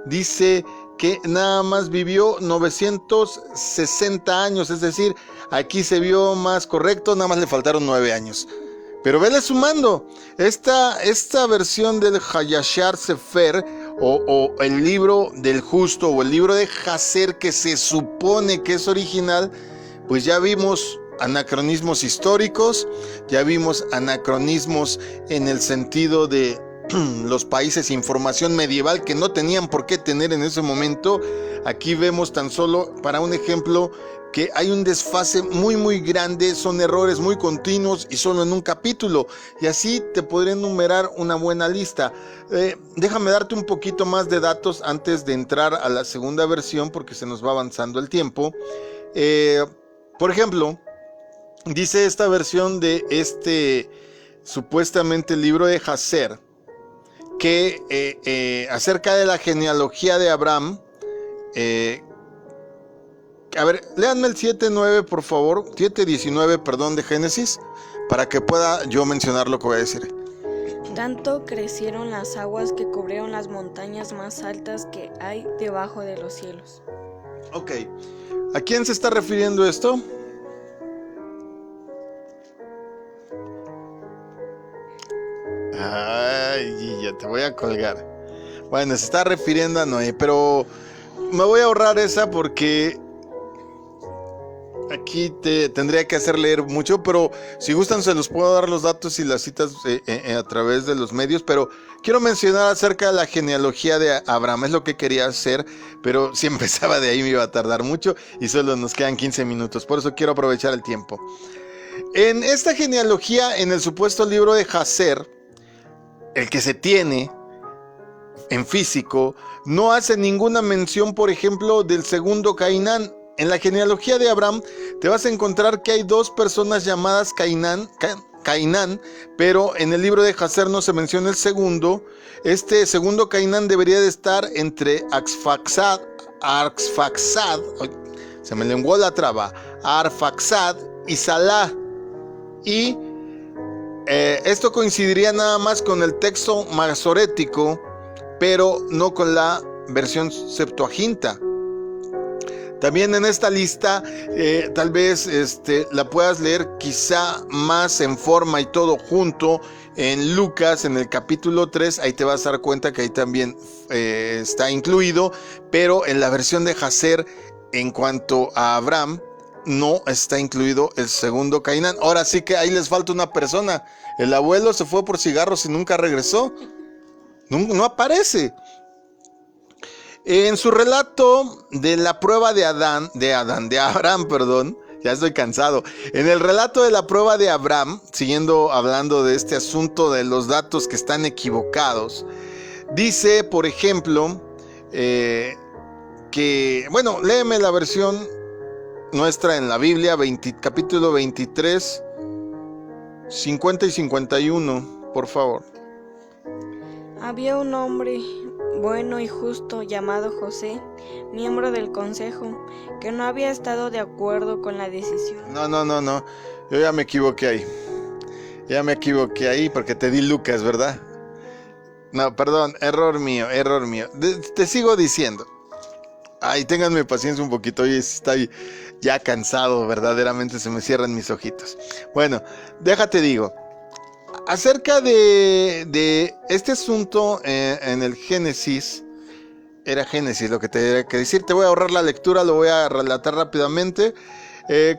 dice que nada más vivió 960 años, es decir, aquí se vio más correcto, nada más le faltaron 9 años. Pero vele sumando, esta versión del Hayashar Sefer o el libro del justo o el libro de Jacer que se supone que es original, pues ya vimos anacronismos históricos, ya vimos anacronismos en el sentido de los países, información medieval que no tenían por qué tener en ese momento. Aquí vemos tan solo, para un ejemplo, que hay un desfase muy grande, son errores muy continuos y solo en un capítulo, y así te podré enumerar una buena lista. Déjame darte un poquito más de datos antes de entrar a la segunda versión porque se nos va avanzando el tiempo. Por ejemplo, dice esta versión de este supuestamente libro de Jacer que acerca de la genealogía de Abraham, a ver, léanme el 7:9 por favor, 7:19, perdón, de Génesis, para que pueda yo mencionar lo que voy a decir. Tanto crecieron las aguas que cubrieron las montañas más altas que hay debajo de los cielos. Ok, ¿a quién se está refiriendo esto? Ay, ya te voy a colgar. Bueno, se está refiriendo a Noé, pero me voy a ahorrar esa porque aquí te tendría que hacer leer mucho, pero si gustan se los puedo dar los datos y las citas a través de los medios, pero quiero mencionar acerca de la genealogía de Abraham, es lo que quería hacer, pero si empezaba de ahí me iba a tardar mucho y solo nos quedan 15 minutos, por eso quiero aprovechar el tiempo. En esta genealogía, en el supuesto libro de Jacer, el que se tiene en físico, no hace ninguna mención, por ejemplo, del segundo Cainán. En la genealogía de Abraham te vas a encontrar que hay dos personas llamadas Cainán, pero en el libro de Jacer no se menciona el segundo. Este segundo Cainán debería de estar entre Arfaxad, se me lenguó la traba, Arfaxad y Salah. Y esto coincidiría nada más con el texto masorético, pero no con la versión Septuaginta. También en esta lista tal vez la puedas leer quizá más en forma y todo junto en Lucas, en el capítulo 3, ahí te vas a dar cuenta que ahí también está incluido, pero en la versión de Jacer, en cuanto a Abraham, no está incluido el segundo Cainán. Ahora sí que ahí les falta una persona. El abuelo se fue por cigarros y nunca regresó. No aparece. En su relato de la prueba de Abraham, ya estoy cansado. En el relato de la prueba de Abraham, siguiendo hablando de este asunto de los datos que están equivocados, dice, por ejemplo, que, bueno, léeme la versión nuestra en la Biblia, capítulo 23, 50 y 51, por favor. Había un hombre bueno y justo llamado José, miembro del consejo, que no había estado de acuerdo con la decisión. No, yo ya me equivoqué ahí porque te di Lucas, ¿verdad? No, perdón, error mío. Te sigo diciendo. Ay, ténganme paciencia un poquito, hoy estoy ya cansado, verdaderamente se me cierran mis ojitos. Bueno, déjate digo. Acerca de este asunto en el Génesis, era Génesis lo que te tenía que decir, te voy a ahorrar la lectura, lo voy a relatar rápidamente.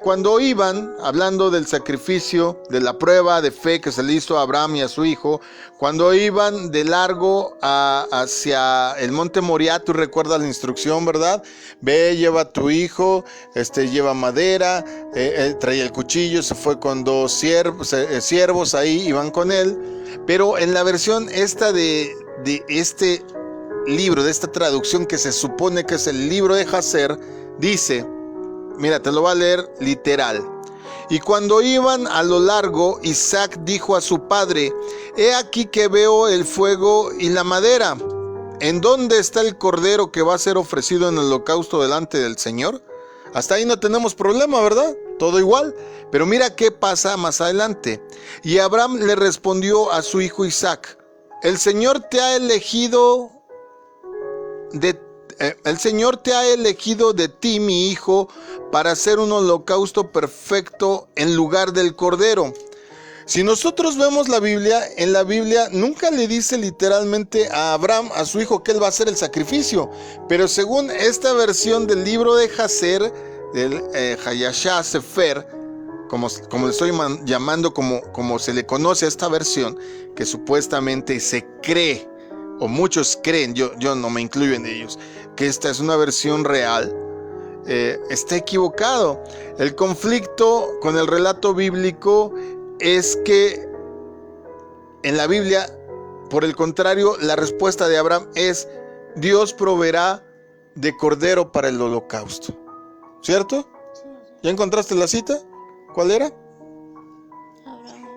Cuando iban, hablando del sacrificio, de la prueba de fe que se le hizo a Abraham y a su hijo, cuando iban de largo hacia el monte Moriah, tú recuerdas la instrucción, ¿verdad? Ve, lleva a tu hijo, lleva madera, traía el cuchillo, se fue con dos siervos ahí, iban con él. Pero en la versión esta de este libro, de esta traducción que se supone que es el libro de Jacer, dice... Mira, te lo voy a leer literal. Y cuando iban a lo largo, Isaac dijo a su padre: he aquí que veo el fuego y la madera. ¿En dónde está el cordero que va a ser ofrecido en el holocausto delante del Señor? Hasta ahí no tenemos problema, ¿verdad? Todo igual. Pero mira qué pasa más adelante. Y Abraham le respondió a su hijo Isaac: el Señor te ha elegido de ti, mi hijo, para hacer un holocausto perfecto en lugar del cordero. Si nosotros vemos la Biblia, en la Biblia nunca le dice literalmente a Abraham, a su hijo, que él va a hacer el sacrificio. Pero según esta versión del libro de Jacer, del Hayashah Sefer, como le estoy llamando, como se le conoce a esta versión, que supuestamente se cree, o muchos creen, yo no me incluyo en ellos, que esta es una versión real, está equivocado. El conflicto con el relato bíblico es que en la Biblia, por el contrario, la respuesta de Abraham es: Dios proveerá de cordero para el holocausto. ¿Cierto? ¿Ya encontraste la cita? ¿Cuál era? Abraham,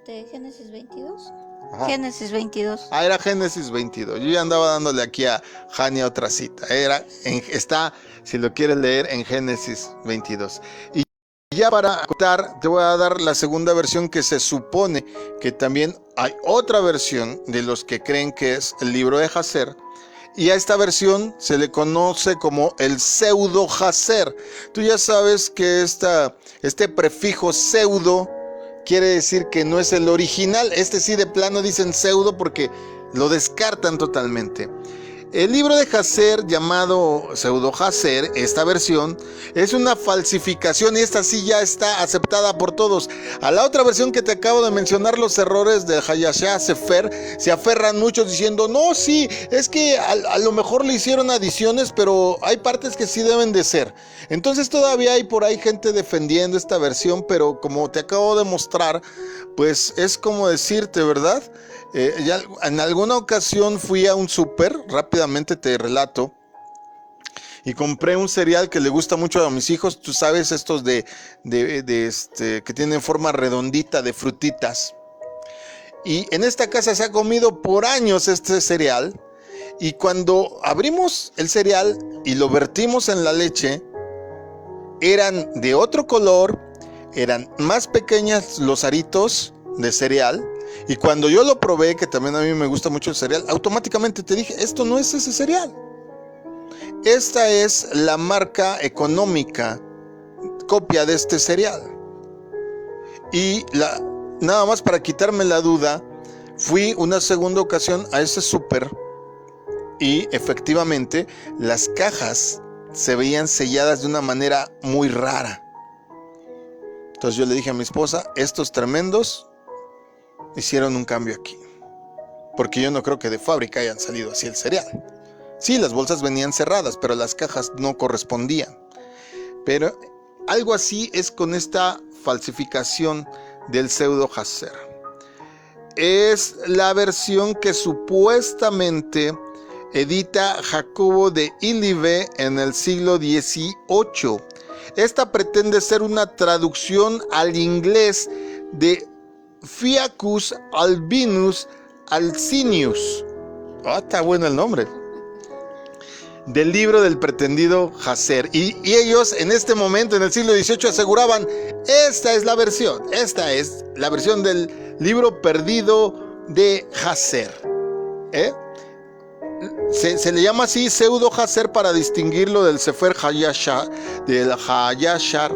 Génesis 22. Ajá. Génesis 22. Era Génesis 22. Yo ya andaba dándole aquí a Jania otra cita. Está, si lo quieres leer, en Génesis 22. Y ya para contar, te voy a dar la segunda versión, que se supone que también hay otra versión de los que creen que es el libro de Jacer. Y a esta versión se le conoce como el pseudo Jacer. Tú ya sabes que este prefijo pseudo quiere decir que no es el original. Sí, de plano dicen pseudo porque lo descartan totalmente. El libro de Hazer, llamado Pseudo Hazer, esta versión, es una falsificación y esta sí ya está aceptada por todos. A la otra versión que te acabo de mencionar, los errores de Hayashar Sefer, se aferran muchos diciendo, no, sí, es que a lo mejor le hicieron adiciones, pero hay partes que sí deben de ser. Entonces todavía hay por ahí gente defendiendo esta versión, pero como te acabo de mostrar, pues es como decirte, ¿verdad? Ya en alguna ocasión fui a un súper, rápidamente te relato, y compré un cereal que le gusta mucho a mis hijos, tú sabes, estos que tienen forma redondita de frutitas. Y en esta casa se ha comido por años este cereal, y cuando abrimos el cereal y lo vertimos en la leche, eran de otro color, eran más pequeñas los aritos de cereal. Y cuando yo lo probé, que también a mí me gusta mucho el cereal, automáticamente te dije, esto no es ese cereal. Esta es la marca económica, copia de este cereal. Y nada más para quitarme la duda, fui una segunda ocasión a ese súper y efectivamente las cajas se veían selladas de una manera muy rara. Entonces yo le dije a mi esposa, estos tremendos hicieron un cambio aquí, porque yo no creo que de fábrica hayan salido así el cereal. Sí, las bolsas venían cerradas, pero las cajas no correspondían. Pero algo así es con esta falsificación del Pseudo Hazer. Es la versión que supuestamente edita Jacobo de Ilive en el siglo XVIII. Esta pretende ser una traducción al inglés de Fiacus Albinus Alcinius. Está bueno el nombre. Del libro del pretendido Hazer. Y ellos en este momento, en el siglo XVIII, aseguraban, esta es la versión del libro perdido de Hazer. Se le llama así Pseudo Hazer para distinguirlo del Sefer Hayashar, del Hayashar.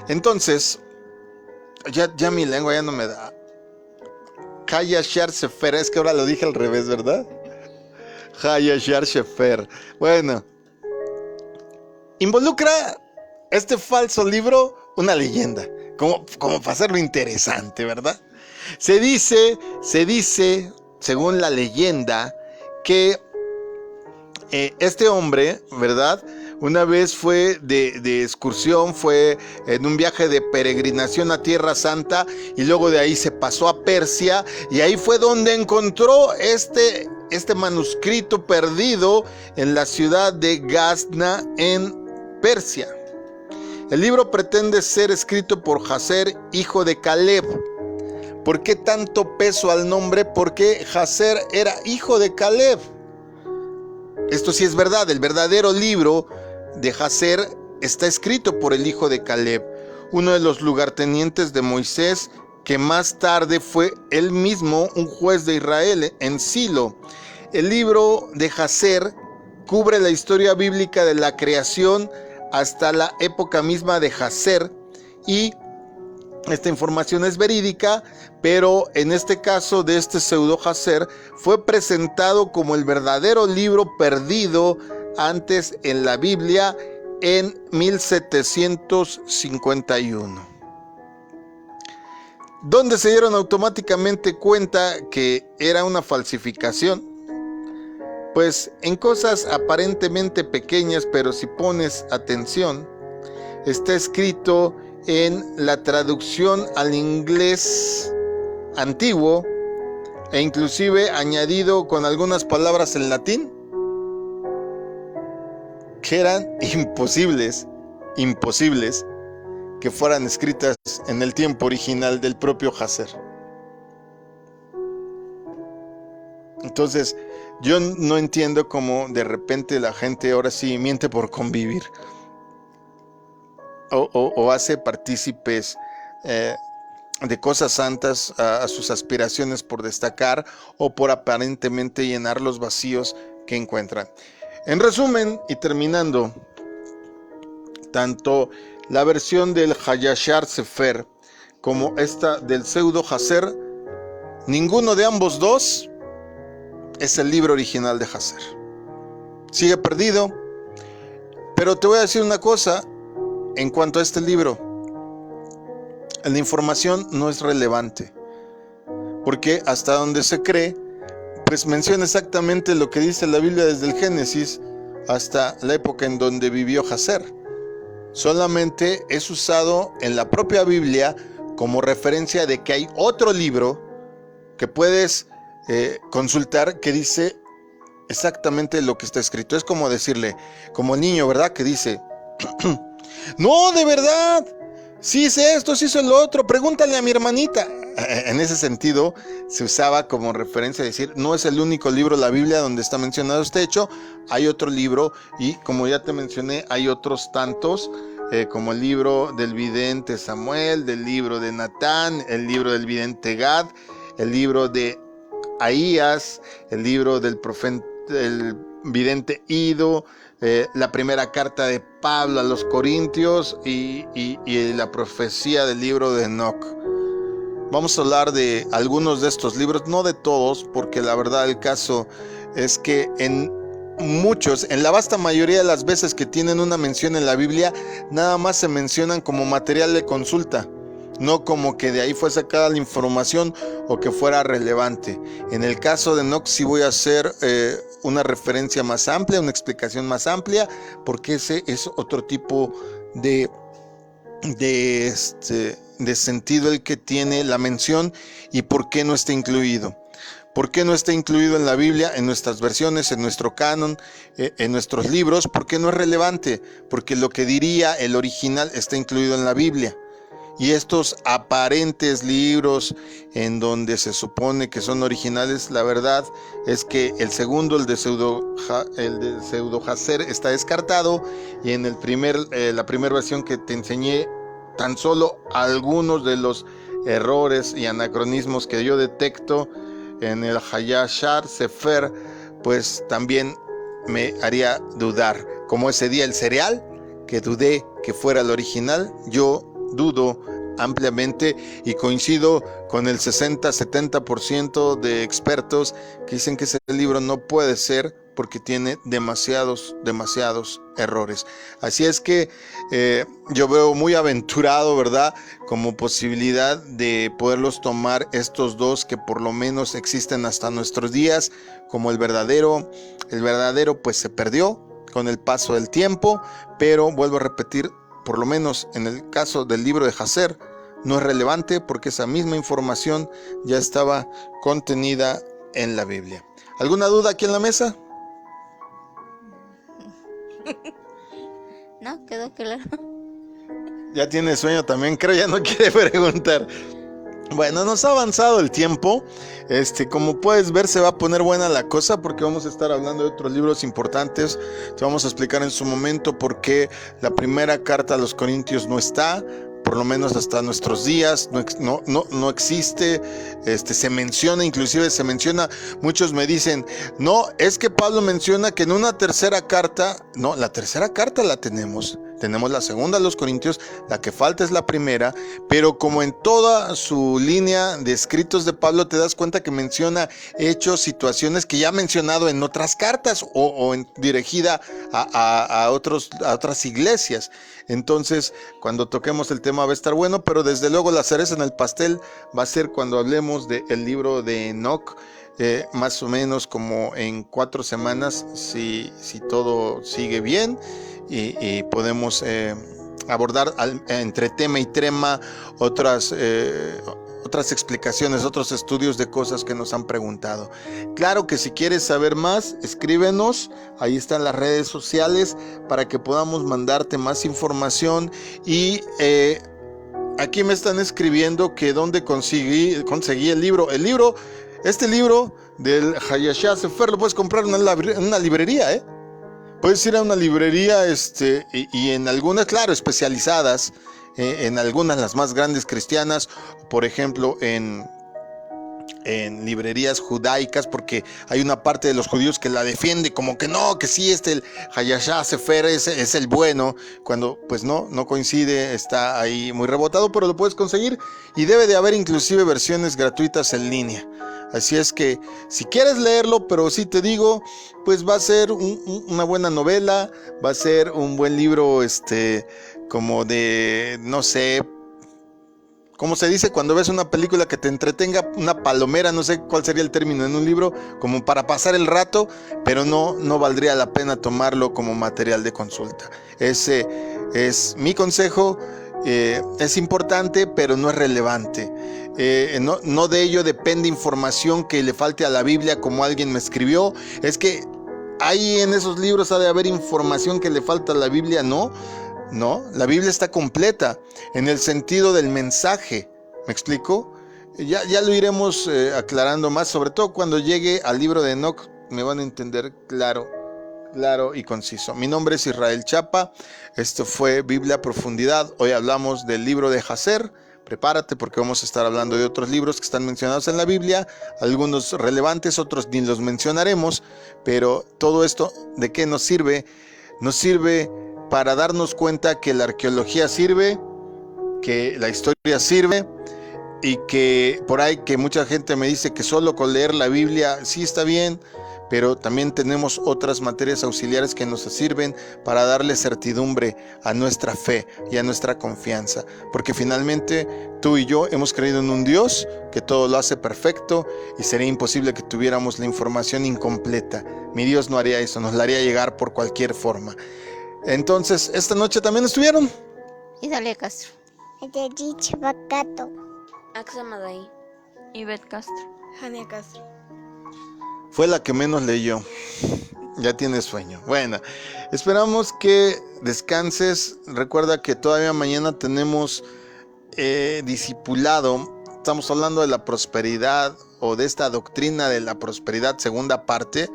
Entonces, ya mi lengua ya no me da. Hayashar Sefer, es que ahora lo dije al revés, ¿verdad? Hayashar Sefer. Bueno, involucra este falso libro una leyenda, como para hacerlo interesante, ¿verdad? Se dice, según la leyenda, que este hombre, ¿verdad?, una vez fue de excursión, fue en un viaje de peregrinación a Tierra Santa y luego de ahí se pasó a Persia y ahí fue donde encontró este manuscrito perdido en la ciudad de Gazna en Persia. El libro pretende ser escrito por Hazer, hijo de Caleb. ¿Por qué tanto peso al nombre? Porque Hazer era hijo de Caleb. Esto sí es verdad, el verdadero libro de Hazer está escrito por el hijo de Caleb, uno de los lugartenientes de Moisés, que más tarde fue él mismo un juez de Israel en Silo. El libro de Hazer cubre la historia bíblica de la creación hasta la época misma de Hazer, y esta información es verídica, pero en este caso de este Pseudo Hazer fue presentado como el verdadero libro perdido antes en la Biblia en 1751. ¿Dónde se dieron automáticamente cuenta que era una falsificación? Pues en cosas aparentemente pequeñas, pero si pones atención, está escrito en la traducción al inglés antiguo e inclusive añadido con algunas palabras en latín que eran imposibles que fueran escritas en el tiempo original del propio Hazer. Entonces, yo no entiendo cómo de repente la gente ahora sí miente por convivir. O hace partícipes de cosas santas a sus aspiraciones por destacar o por aparentemente llenar los vacíos que encuentran. En resumen y terminando, tanto la versión del Hayashar Sefer como esta del Pseudo Hazer, ninguno de ambos dos es el libro original de Jasher. Sigue perdido, pero te voy a decir una cosa en cuanto a este libro. La información no es relevante, porque hasta donde se cree, pues menciona exactamente lo que dice la Biblia desde el Génesis hasta la época en donde vivió Jasher. Solamente es usado en la propia Biblia como referencia de que hay otro libro que puedes consultar que dice exactamente lo que está escrito. Es como decirle, como el niño, ¿verdad? Que dice, no, de verdad, sí hice esto, sí hice lo otro, pregúntale a mi hermanita. En ese sentido, se usaba como referencia a decir, no es el único libro de la Biblia donde está mencionado este hecho, hay otro libro, y como ya te mencioné, hay otros tantos, como el libro del vidente Samuel, del libro de Natán, el libro del vidente Gad, el libro de Ahías, el libro del profeta, el vidente Ido, la primera carta de Pablo a los Corintios y la profecía del libro de Enoc. Vamos a hablar de algunos de estos libros, no de todos, porque la verdad del caso es que en la vasta mayoría de las veces que tienen una mención en la Biblia, nada más se mencionan como material de consulta, no como que de ahí fue sacada la información o que fuera relevante. En el caso de Enoc sí voy a hacer una referencia más amplia, una explicación más amplia, porque ese es otro tipo de sentido el que tiene la mención y por qué no está incluido. ¿Por qué no está incluido en la Biblia, en nuestras versiones, en nuestro canon, en nuestros libros? ¿Por qué no es relevante? Porque lo que diría el original está incluido en la Biblia. Y estos aparentes libros en donde se supone que son originales, la verdad es que el segundo, el de Pseudo Jasher, está descartado, y en la primera versión que te enseñé, tan solo algunos de los errores y anacronismos que yo detecto en el Hayashar Sefer, pues también me haría dudar. Como ese día el cereal, que dudé que fuera el original, yo dudo ampliamente y coincido con el 60-70% de expertos que dicen que ese libro no puede ser porque tiene demasiados errores. Así es que yo veo muy aventurado, ¿verdad?, como posibilidad de poderlos tomar estos dos que por lo menos existen hasta nuestros días como el verdadero. El verdadero pues se perdió con el paso del tiempo, pero vuelvo a repetir, por lo menos en el caso del libro de Jasher, no es relevante porque esa misma información ya estaba contenida en la Biblia. ¿Alguna duda aquí en la mesa? No, quedó claro. Ya tiene sueño también, creo, ya no quiere preguntar. Bueno, nos ha avanzado el tiempo. Como puedes ver, se va a poner buena la cosa porque vamos a estar hablando de otros libros importantes. Te vamos a explicar en su momento por qué la primera carta a los Corintios no está, por lo menos hasta nuestros días, no existe. Se menciona, muchos me dicen, no, es que Pablo menciona que en una tercera carta, no, la tercera carta la tenemos la segunda a los Corintios, la que falta es la primera, pero como en toda su línea de escritos de Pablo te das cuenta que menciona hechos, situaciones que ya ha mencionado en otras cartas o dirigida a otras iglesias. Entonces, cuando toquemos el tema va a estar bueno, pero desde luego la cereza en el pastel va a ser cuando hablemos del libro de Enoc, más o menos como en 4 semanas, si todo sigue bien. Y podemos abordar entre tema y trema otras explicaciones, otros estudios de cosas que nos han preguntado. Claro que si quieres saber más, escríbenos, ahí están las redes sociales para que podamos mandarte más información. Y aquí me están escribiendo que dónde conseguí el libro. Este libro del Hayashar Sefer lo puedes comprar en una librería, Puedes ir a una librería y en algunas, claro, especializadas, en algunas, las más grandes cristianas, por ejemplo, en en librerías judaicas, porque hay una parte de los judíos que la defiende como que no, que sí, el Hayashah Sefer es el bueno, cuando pues no coincide, está ahí muy rebotado, pero lo puedes conseguir y debe de haber inclusive versiones gratuitas en línea. Así es que si quieres leerlo, pero sí te digo, pues va a ser una buena novela, va a ser un buen libro, como de, no sé, como se dice cuando ves una película que te entretenga, una palomera, no sé cuál sería el término en un libro, como para pasar el rato, pero no valdría la pena tomarlo como material de consulta. Ese es mi consejo. Es importante, pero no es relevante. No de ello depende información que le falte a la Biblia, como alguien me escribió. Es que ahí en esos libros ha de haber información que le falta a la Biblia. No, la Biblia está completa en el sentido del mensaje. ¿Me explico? Ya lo iremos aclarando más, sobre todo cuando llegue al libro de Enoc, me van a entender claro y conciso. Mi nombre es Israel Chapa, esto fue Biblia a Profundidad. Hoy hablamos del libro de Jacer. Prepárate porque vamos a estar hablando de otros libros que están mencionados en la Biblia, algunos relevantes, otros ni los mencionaremos, pero todo esto, ¿de qué nos sirve? Nos sirve para darnos cuenta que la arqueología sirve, que la historia sirve, y que por ahí que mucha gente me dice que solo con leer la Biblia sí está bien, pero también tenemos otras materias auxiliares que nos sirven para darle certidumbre a nuestra fe y a nuestra confianza, porque finalmente tú y yo hemos creído en un Dios que todo lo hace perfecto y sería imposible que tuviéramos la información incompleta. Mi Dios no haría eso, nos la haría llegar por cualquier forma. Entonces, esta noche también estuvieron Idalia Castro, Axamadai, Ivette Castro. Jania Castro. Fue la que menos leyó. Ya tiene sueño. Bueno, esperamos que descanses. Recuerda que todavía mañana tenemos discipulado. Estamos hablando de la prosperidad o de esta doctrina de la prosperidad, segunda parte,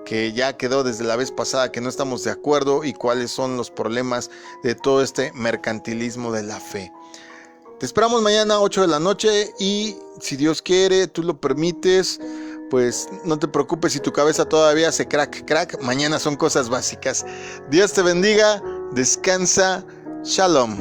que ya quedó desde la vez pasada que no estamos de acuerdo y cuáles son los problemas de todo este mercantilismo de la fe. Te esperamos mañana a 8 de la noche y si Dios quiere, tú lo permites, pues no te preocupes si tu cabeza todavía hace crack. Mañana son cosas básicas. Dios te bendiga, descansa, shalom.